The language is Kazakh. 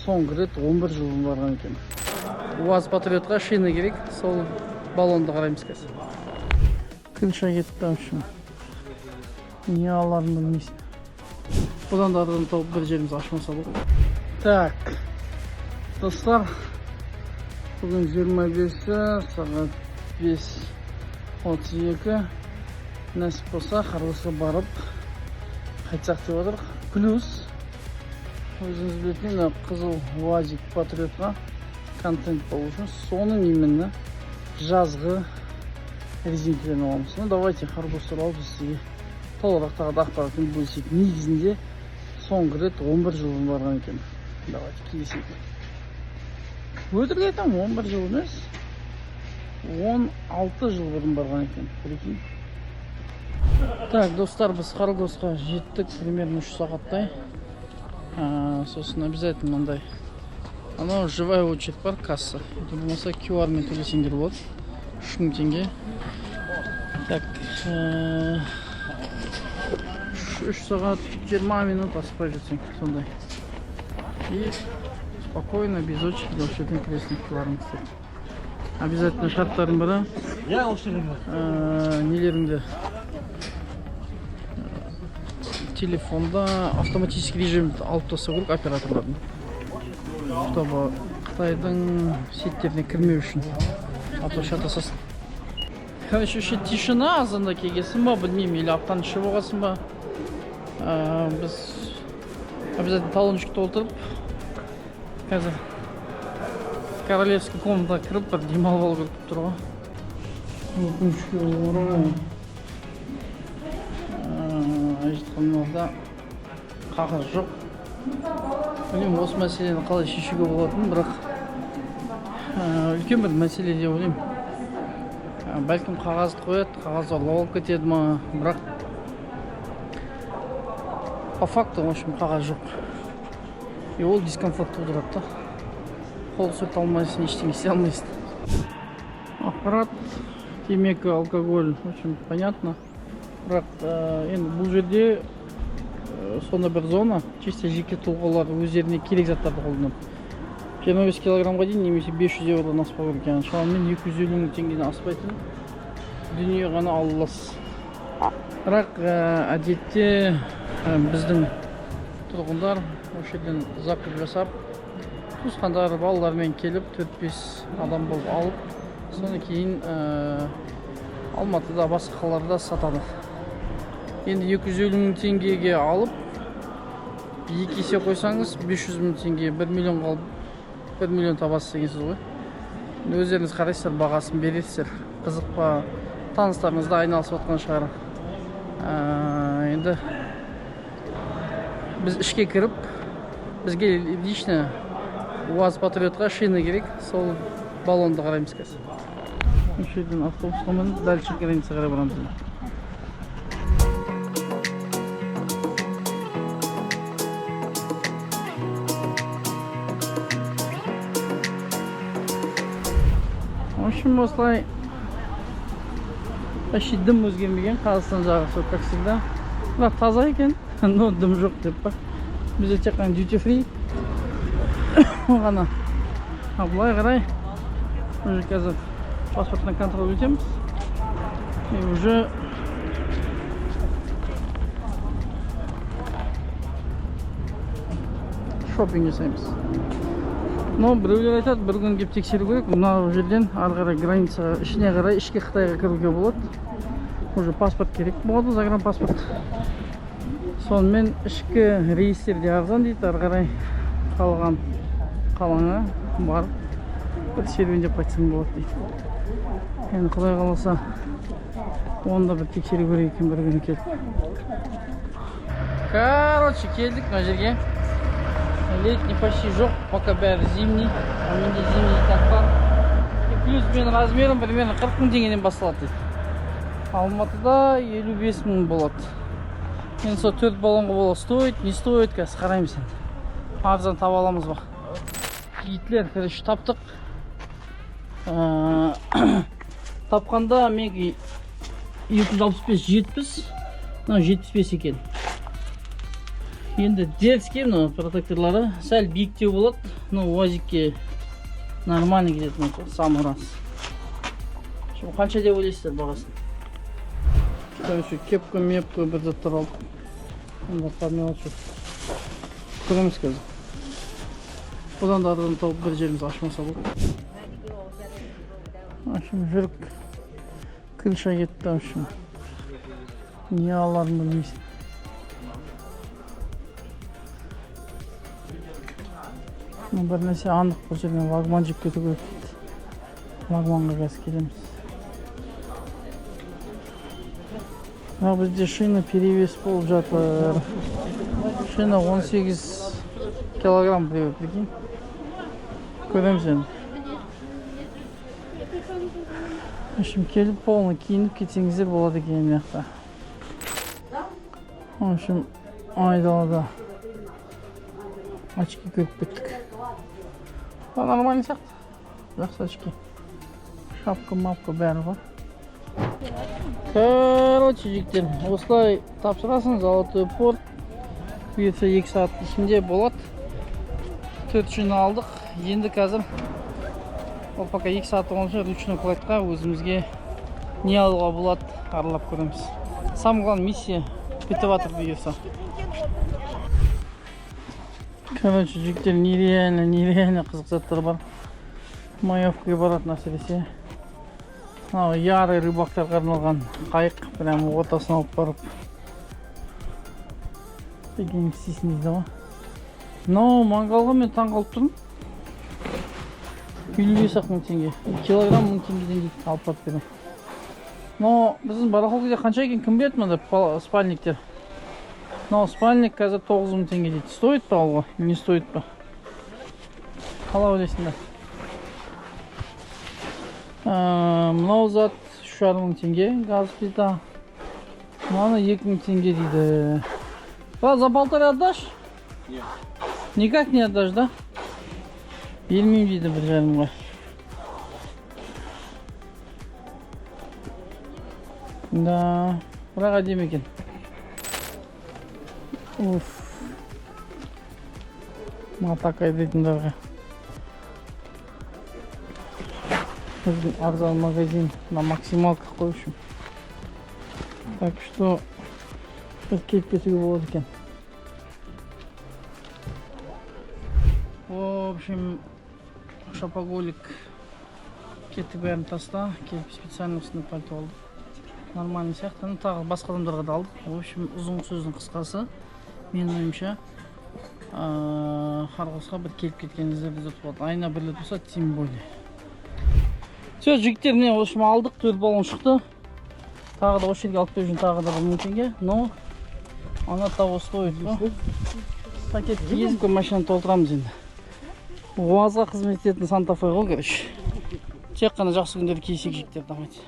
соңғы рет 11 жыл барған екен. УАЗ Патриотқа шина керек, сол баллонды қараймыз қазір. Крыша кетті общем. Не аларын білмейсің. Бұдан да ардан тауып бір жеріміз ашмаса бұл. Так, достар, бүгін 25-і, сағат 5:32. Нәсіп болса, Қарғысқа барып қайтсақ деп отырық. Плюс, өзіңіз білетін қызыл УАЗик Патриотқа контент болу үшін соның именно жазғы резинкілерін аламыз. Давайте Қарғыс туралы біз сізге толығырақтағы ақпаратын бөлісек. Негізінде соңғы рет 11 жыл барған екен. Давайте келесек. Өтірік айтам, 11 жыл емес, 16 жыл бұрын барған екен. Прикинь. Так, достар, біз Қарғысқа жеттік, примерно 3 сағаттай. Сосын обязательно мындай. Анау живая очередь бар, касса. Это болмаса QR мен төлесеңдер болады. 3000 теңге. Так, 3 сағат 20 минут аспай жетсең, сондай. И спокойно, без очереди, вообще интересный QR-ын істеп. Обязательно шарттардың бірі. Нелеріңді телефонда автоматический режимді алып тастау керек операторлардың. Чтобы Қытайдың сеттеріне кірмеу үшін. А то шатасасың. Короче, тишина азында келгесін ба, білмеймін, или аптан іші болғасын ба. Біз обязательно талончик толтырып, қазір королевский комнатаға кіріп, бір демалып алу керек тұрға. Өкінішке орай. Айтқанымызда қағаз жоқ. Білмеймін, осы мәселені қалай шешуге болатынын, бірақ үлкен бір мәселе деп ойлаймын. Бәлкім қағазды қояды, қағаз ұрлап алып кетеді ма, бірақ по факту, в общем, қағаз жоқ. И ол дискомфорт тудырады да. Қол сөйте алмайсың, ештеңе істей алмайсың. Ақпарат, темекі, алкоголь, в общем, понятно. Бірақ енді бұл жерде сонда бір зона, чисто жеке тұлғалар өздеріне керек заттарды қолданады. 25 килограммға дейін немесе 500 евродан аспау керек екен. Шамамен 250 мың теңгеден аспайтын дүние ғана ала аласыз. Бірақ әдетте біздің тұрғындар осы жерден закуп жасап, туысқандар, балалармен келіп 4-5 адам болып алып, содан кейін Алматыда, басқа қалаларда сатады. Енді 250 мың теңгеге алып, 2 есе қойсаңыз 500 мың теңге, 1 миллион қалып, 1 миллион табасыз дегенсіз ғой. Өздеріңіз қарайсыздар, бағасын бересіздер. Қызық па, таныстарыңызда айналысып отқан шығар. Енді біз ішке кіріп, бізге лично УАЗ Патриотқа шина керек, сол баллонды қараймыз қазір. Осы жерден автобусқа мініп, дальше граница қарай барамыз. В общем, осылай почти дым өзгермеген, Қазақстан жағы сол, как всегда. Бірақ таза екен, но дым жоқ деп па. Бізде тек қана duty free ғана. Бұлай қарай, уже қазір паспортный контроль өтеміз. И уже шопинг жасаймыз. Но біреулер айтады, бір күн кеп тексеру керек. Мына жерден ары қарай границаға, ішіне қарай, ішке Қытайға кіруге болады. Уже паспорт керек болады, загран паспорт. Сонымен ішкі рейстерде арзан дейді, ары қарай қалған қалаңа барып бір серуендеп қайтсаң болады дейді. Енді Құдай қаласа, оны да бір тексеру керек екен бір күні келіп. Короче, келдік мына жерге. Летний почти жоқ, пока бәрі зимний, а менде зимний тақпан. И плюс менің размерім примерно 40 мың теңгеден басталады дейді. Алматыда 55 мың болады. Енді сол 4 баллонға бола стоит, не стоит, қазір қараймыз енді. Арзан таба аламыз ба. Гитлер, короче, таптық. Тапқанда менге 265-70, 75 екен. Енді дерзкий мына протекторлары сәл биіктеу болады, но УАЗикке нормально кететін самый раз. Şimdi қанша деп ойлайсыздар бағасын? Короче, кепка бір заттар алдық. Онда мелочь жоқ. Көреміз қазір. Одан да ардан тауып бір жеріміз ашмаса болады. Şimdi жүрік крыша кетті. Не аларын білмейсің. Бір нәрсе анық бұл жерден вагман жеп кету керек дейді. Вагманға қазір келеміз. Бізде шина перевес болып жатыр. Шина 18 килограмм біреу, прикинь. Көреміз енді. Şimdi келіп полный киініп кетсеңіздер болады екен мияқта. Şimdi айдалада очки көріп кеттік. Нормальный сияқты. Жақсы очки. Шапка бәрі бар. Короче, жігіттер, осылай тапсырасың, золотой порт. Бұйыртса 2 сағат ішінде болады. 4 шина алдық. Енді қазір ол пока 2 сағат болғанша ручной кладқа өзімізге не алуға болады, аралап көреміз. Самый главный миссия бітіп жатыр бұйырса. Короче, жігіттер, нереально қызық заттар бар. Маевкаға баратын әсіресе. Ярый рыбақтарға арналған қайық, прям ортасына алып барып деген істейсің дейді ғой. Но мангалға мен таңғалып тұрмын. 55 мың теңге. Килограмм 1000 теңгеден дейді алып барып берем. Но біздің барахолкада қанша екен кім береді мында спальниктер? Но спальник қазір 9000 теңге дейді. Стоит па алға? Не стоит па? Қалай ойлайсыңдар? Мынау зат 3500 теңге, газ плита. Мынаны 2000 теңге дейді. За 1,5 отдашь? Нет. Никак не отдашь, да? Бермеймін дейді бір жарымға. Да, бірақ әдемі екен. Матакай дейтіндерге. Біздің арзан магазин на максималка қойышым. Так что бір келіп кетуге болады екен. В общем, шопоголик кетіп бәрін таста, келіп специально осыны пальто алдық. Нормальный сияқты, тағы басқа адамдарға да алдық. В общем, ұзын сөздің қысқасы, менің ойымша Қарғосқа бір келіп кеткеніңіздер де болады. Айына бір рет болса, тем более. Все, жігіттер, міне общем алдық, 4 баллон шықты. Тағы да осы жерге алып берген тағы да 1000 теңге, но она того стоит. Пакет кезіп машинаны толтырамыз енді. УАЗға қызмет ететін Санта-Фе ғой, короче. Тек қана жақсы күндерді киесек жігіттер, давайте.